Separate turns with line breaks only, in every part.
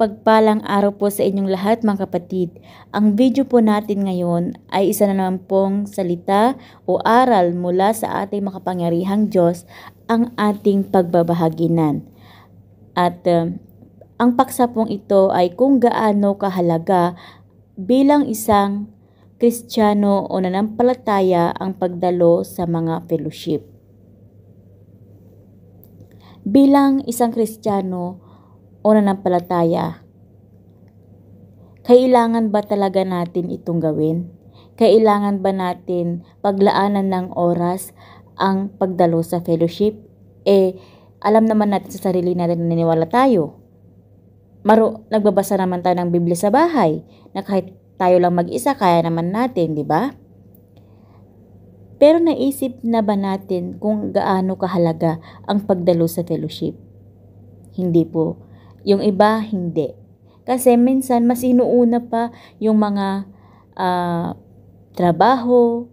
Mapagpalang araw po sa inyong lahat mga kapatid. Ang video po natin ngayon ay isa na naman pong salita o aral mula sa ating makapangyarihang Diyos, ang ating pagbabahaginan. At ang paksa pong ito ay kung gaano kahalaga bilang isang Kristiyano o nanampalataya ang pagdalo sa mga fellowship. Bilang isang Kristiyano o nanampalataya, kailangan ba talaga natin itong gawin? Kailangan ba natin paglaanan ng oras ang pagdalo sa fellowship? Alam naman natin sa sarili natin na naniniwala tayo. Nagbabasa naman tayo ng Biblia sa bahay, na kahit tayo lang mag-isa, kaya naman natin, di ba? Pero naisip na ba natin kung gaano kahalaga ang pagdalo sa fellowship? Hindi po. Yung iba, hindi. Kasi minsan, mas inuuna pa yung mga trabaho,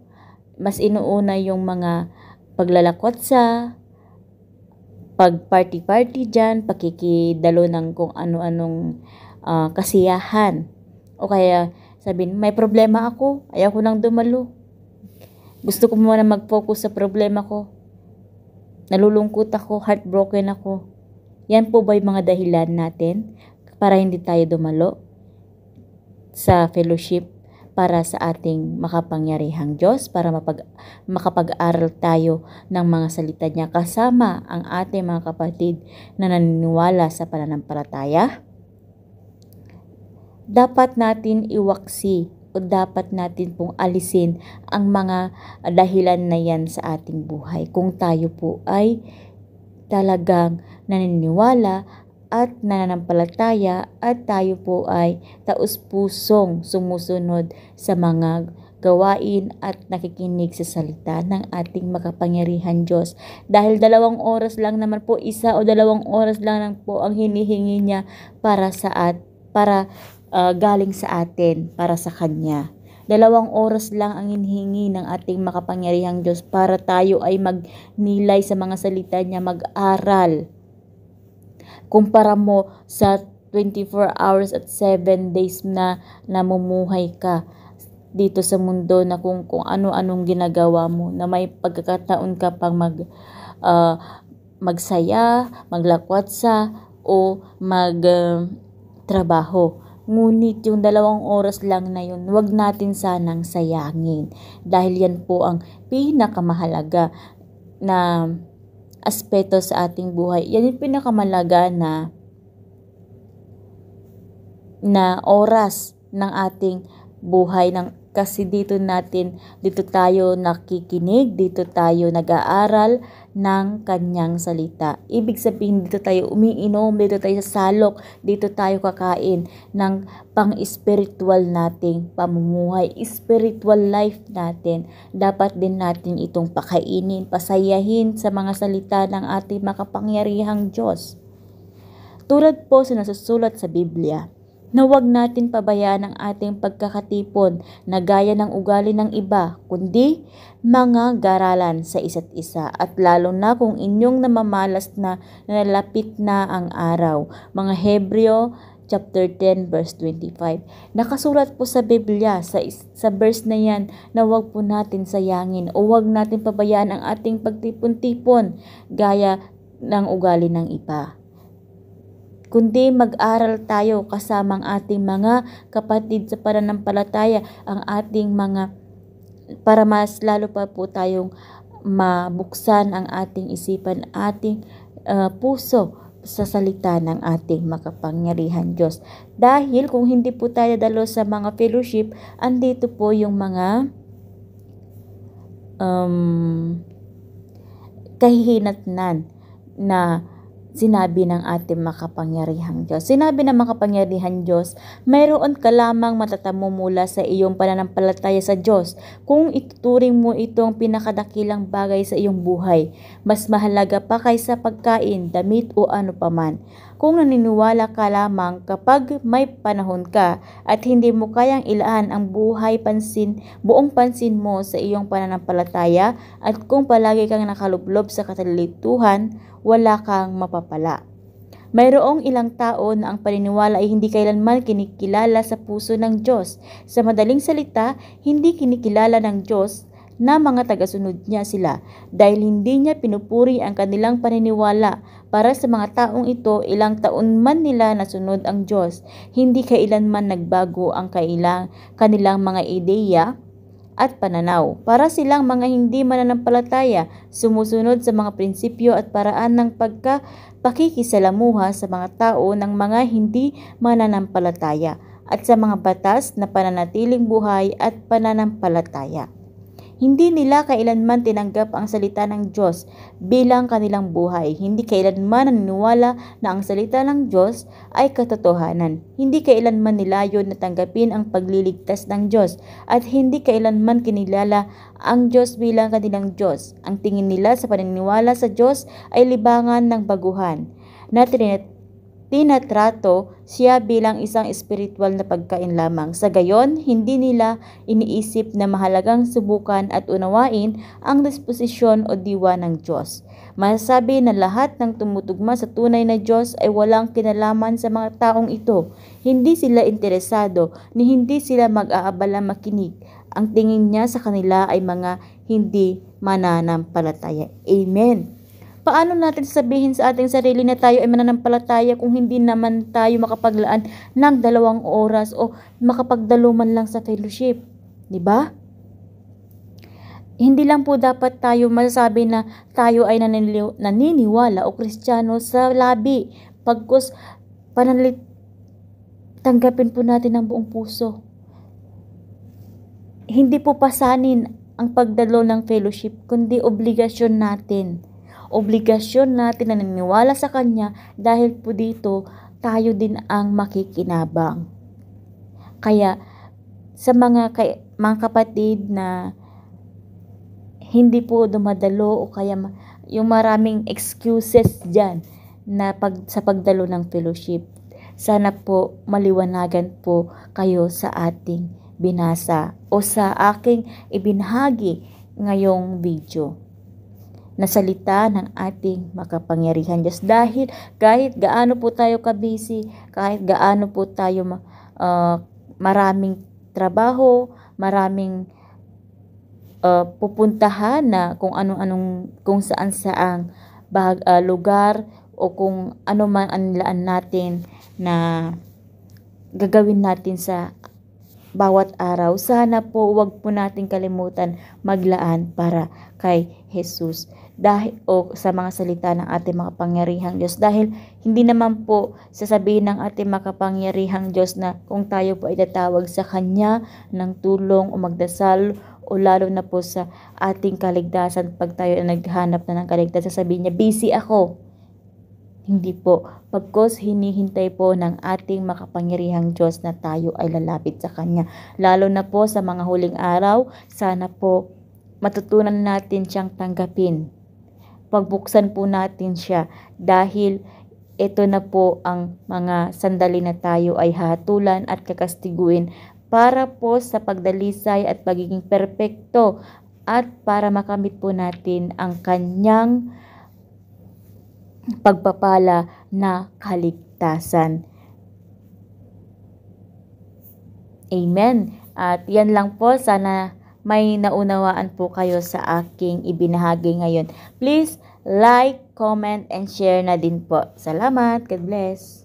mas inuuna yung mga paglalakwatsa, pag-party-party dyan, pakikidalo ng kung ano-anong kasiyahan. O kaya sabihin, may problema ako, ayaw ko nang dumalo. Gusto ko muna mag-focus sa problema ko. Nalulungkot ako, heartbroken ako. Yan po ba yung mga dahilan natin para hindi tayo dumalo sa fellowship para sa ating makapangyarihang Diyos, para makapag-aral tayo ng mga salita niya kasama ang ating mga kapatid na naniniwala sa pananampalataya? Dapat natin iwaksi o dapat natin pong alisin ang mga dahilan na yan sa ating buhay kung tayo po ay talagang naniniwala at nananampalataya at tayo po ay taus-pusong sumusunod sa mga gawain at nakikinig sa salita ng ating makapangyarihan Diyos. Dahil 2 oras lang naman po, 1 o 2 oras lang po ang hinihingi niya para galing sa atin, para sa Kanya. 2 oras lang ang hinihingi ng ating makapangyarihang Diyos para tayo ay magnilay sa mga salita niya, mag-aral. Kumpara mo sa 24 hours at 7 days na namumuhay ka dito sa mundo na kung ano-anong ginagawa mo, na may pagkakataon ka pang magsaya, maglakwatsa o magtrabaho. Ngunit yung 2 oras lang na yun, huwag natin sanang sayangin. Dahil yan po ang pinakamahalaga na aspeto sa ating buhay. Yan yung pinakamahalaga na oras ng ating buhay. Kasi dito tayo nakikinig, dito tayo nag-aaral ng Kanyang salita. Ibig sabihin, dito tayo umiinom, dito tayo sasalok, dito tayo kakain ng pang-spiritual nating pamumuhay, spiritual life natin. Dapat din natin itong pakainin, pasayahin sa mga salita ng ating makapangyarihang Diyos. Tulad po sa nasusulat sa Biblia, na huwag natin pabayaan ang ating pagkakatipon na gaya ng ugali ng iba, kundi mga garalan sa isa't isa, at lalo na kung inyong namamalas na nalapit na ang araw. Mga Hebreo chapter 10 verse 25. Nakasulat po sa Biblia sa verse na yan na huwag po natin sayangin o huwag natin pabayaan ang ating pagtipon-tipon gaya ng ugali ng iba. Kundi mag-aral tayo kasama ang ating mga kapatid sa pananampalataya, ang ating para mas lalo pa po tayong mabuksan ang ating isipan, ating puso sa salita ng ating makapangyarihan Diyos. Dahil kung hindi po tayo dalo sa mga fellowship, andito po yung mga kahihinatnan na sinabi ng ating makapangyarihang Diyos. Sinabi ng makapangyarihang Diyos, mayroon ka lamang matatamo mula sa iyong pananampalataya sa Diyos. Kung ituturing mo itong pinakadakilang bagay sa iyong buhay, mas mahalaga pa kaysa pagkain, damit o ano paman. Kung naniniwala ka lamang kapag may panahon ka at hindi mo kayang ilaan ang buong pansin mo sa iyong pananampalataya, at kung palagi kang nakalublob sa katalituhan, wala kang mapapala. Mayroong ilang tao na ang paniniwala ay hindi kailanman kinikilala sa puso ng Diyos. Sa madaling salita, hindi kinikilala ng Diyos na mga tagasunod niya sila dahil hindi niya pinupuri ang kanilang paniniwala. Para sa mga taong ito, ilang taon man nila nasunod ang Diyos, hindi kailanman nagbago ang kanilang mga ideya at pananaw. Para silang mga hindi mananampalataya, sumusunod sa mga prinsipyo at paraan ng pakikisalamuha sa mga tao ng mga hindi mananampalataya at sa mga batas na pananatiling buhay at pananampalataya. Hindi nila kailanman tinanggap ang salita ng Diyos bilang kanilang buhay. Hindi kailanman naniniwala na ang salita ng Diyos ay katotohanan. Hindi kailanman nilayon na tanggapin ang pagliligtas ng Diyos at hindi kailanman kinilala ang Diyos bilang kanilang Diyos. Ang tingin nila sa paniniwala sa Diyos ay libangan ng baguhan na tinatrato siya bilang isang espiritual na pagkain lamang. Sa gayon, hindi nila iniisip na mahalagang subukan at unawain ang disposisyon o diwa ng Diyos. Masasabi na lahat ng tumutugma sa tunay na Diyos ay walang kinalaman sa mga taong ito. Hindi sila interesado, ni hindi sila mag-aabala makinig. Ang tingin niya sa kanila ay mga hindi mananampalataya. Amen. Paano natin sabihin sa ating sarili na tayo ay mananampalataya kung hindi naman tayo makapaglaan ng 2 oras o makapagdaluman lang sa fellowship? Diba? Hindi lang po dapat tayo masasabi na tayo ay naniniwala o Kristiyano sa labi. Pagkus tanggapin po natin ng buong puso. Hindi po pasanin ang pagdalo ng fellowship, kundi obligasyon natin. Obligasyon natin na naniniwala sa Kanya dahil po dito tayo din ang makikinabang. Kaya sa mga kapatid na hindi po dumadalo o kaya yung maraming excuses dyan na sa pagdalo ng fellowship, sana po maliwanagan po kayo sa ating binasa o sa aking ibinahagi ngayong video na salita ng ating makapangyarihan Diyos. Dahil kahit gaano po tayo kabisi, kahit gaano po tayo maraming trabaho, maraming pupuntahan na kung kung saan lugar o kung ano man ang laan natin na gagawin natin sa bawat araw, sana po wag po natin kalimutan maglaan para kay Jesus o sa mga salita ng ating makapangyarihang Diyos, dahil hindi naman po sasabihin ng ating makapangyarihang Diyos na kung tayo po ay tatawag sa Kanya ng tulong o magdasal o lalo na po sa ating kaligtasan, pag tayo ay naghanap na ng kaligtasan, sasabihin niya, busy ako. Hindi po. Pagkos hinihintay po ng ating makapangyarihang Diyos na tayo ay lalapit sa Kanya. Lalo na po sa mga huling araw, sana po matutunan natin siyang tanggapin. Pagbuksan po natin siya dahil ito na po ang mga sandali na tayo ay hatulan at kakastiguin para po sa pagdalisay at pagiging perpekto at para makamit po natin ang Kanyang pagpapala na kaligtasan. Amen. At yan lang po, sana may naunawaan po kayo sa aking ibinahagi ngayon. Please like, comment, and share na din po. Salamat. God bless.